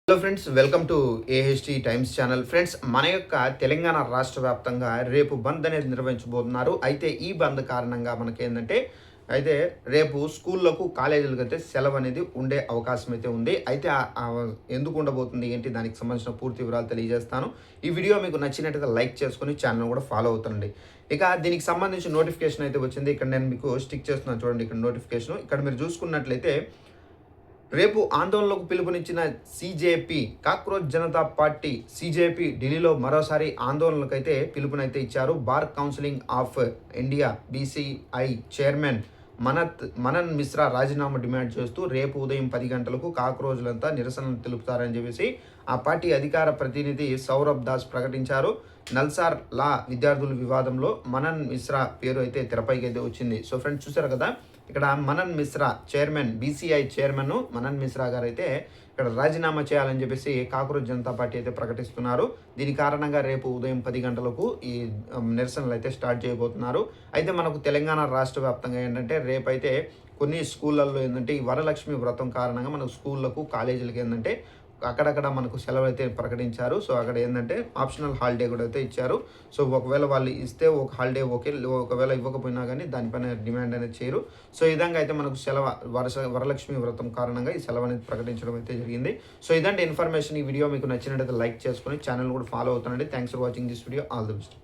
Hello friends, welcome to AHT times channel. Friends, మన యొక్క తెలంగాణ రాష్ట్ర వ్యాప్తంగా రేపు బంద్ అనేది నిర్వహించబోతున్నారు. అయితే ఈ బంద్ కారణంగా మనకేంటంటే రేపు స్కూళ్ళకు కాలేజీలకు అయితే సెలవు అనేది ఉండే అవకాశం అయితే ఉంది. అయితే ఎందుకు ఉండబోతుంది ఏంటి దానికి సంబంధించిన పూర్తి వివరాలు తెలియజేస్తాను. ఈ వీడియో మీకు నచ్చినట్టుగా లైక్ చేసుకొని ఛానల్ కూడా ఫాలో అవుతుండండి. ఇక దీనికి సంబంధించి నోటిఫికేషన్ అయితే వచ్చింది. ఇక్కడ నేను మీకు స్టిక్ చేస్తున్నాను చూడండి. ఇక్కడ నోటిఫికేషన్ ఇక్కడ మీరు చూసుకున్నట్లయితే రేపు ఆందోళనలకు పిలుపునిచ్చిన CJP cockroach Janata party CJP ఢిల్లీలో మరోసారి ఆందోళనలకైతే పిలుపునైతే ఇచ్చారు. Bar council of India BCI chairman Manan Mishra రాజీనామా డిమాండ్ చేస్తూ రేపు ఉదయం 10 గంటలకు కాక్రోజులంతా నిరసనలు తెలుపుతారని చెప్పేసి ఆ పార్టీ అధికార ప్రతినిధి సౌరభ్ దాస్ ప్రకటించారు. నల్సార్ లా విద్యార్థుల వివాదంలో మనన్ మిశ్రా పేరు అయితే తెరపైకి అయితే వచ్చింది. సో ఫ్రెండ్స్, చూసారు కదా, ఇక్కడ Manan Mishra chairman, BCI chairman Manan Mishra గారు అయితే ఇక్కడ రాజీనామా చేయాలని చెప్పేసి కాక్రోచ్ జనతా పార్టీ అయితే ప్రకటిస్తున్నారు. దీని కారణంగా రేపు ఉదయం 10 గంటలకు ఈ నిరసనలు అయితే స్టార్ట్ చేయబోతున్నారు. అయితే మనకు తెలంగాణ రాష్ట్ర వ్యాప్తంగా ఏంటంటే రేపైతే కొన్ని స్కూళ్ళల్లో ఏంటంటే ఈ వరలక్ష్మి వ్రతం కారణంగా మనకు స్కూళ్ళకు కాలేజీలకు ఏంటంటే అక్కడక్కడ మనకు సెలవు అయితే ప్రకటించారు. సో అక్కడ ఏంటంటే ఆప్షనల్ హాలిడే కూడా అయితే ఇచ్చారు. సో ఒకవేళ వాళ్ళు ఇస్తే ఒక హాలిడే ఓకే, ఒకవేళ ఇవ్వకపోయినా కానీ దానిపైన డిమాండ్ అనేది చేయరు. సో ఈ విధంగా అయితే మనకు సెలవు వరలక్ష్మి వ్రతం కారణంగా ఈ సెలవు అనేది ప్రకటించడం అయితే జరిగింది. సో ఇదంటే ఇన్ఫర్మేషన్. ఈ వీడియో మీకు నచ్చినట్లయితే లైక్ చేసుకొని ఛానల్ కూడా ఫాలో అవుతానండి. Thanks for watching this video. All the best.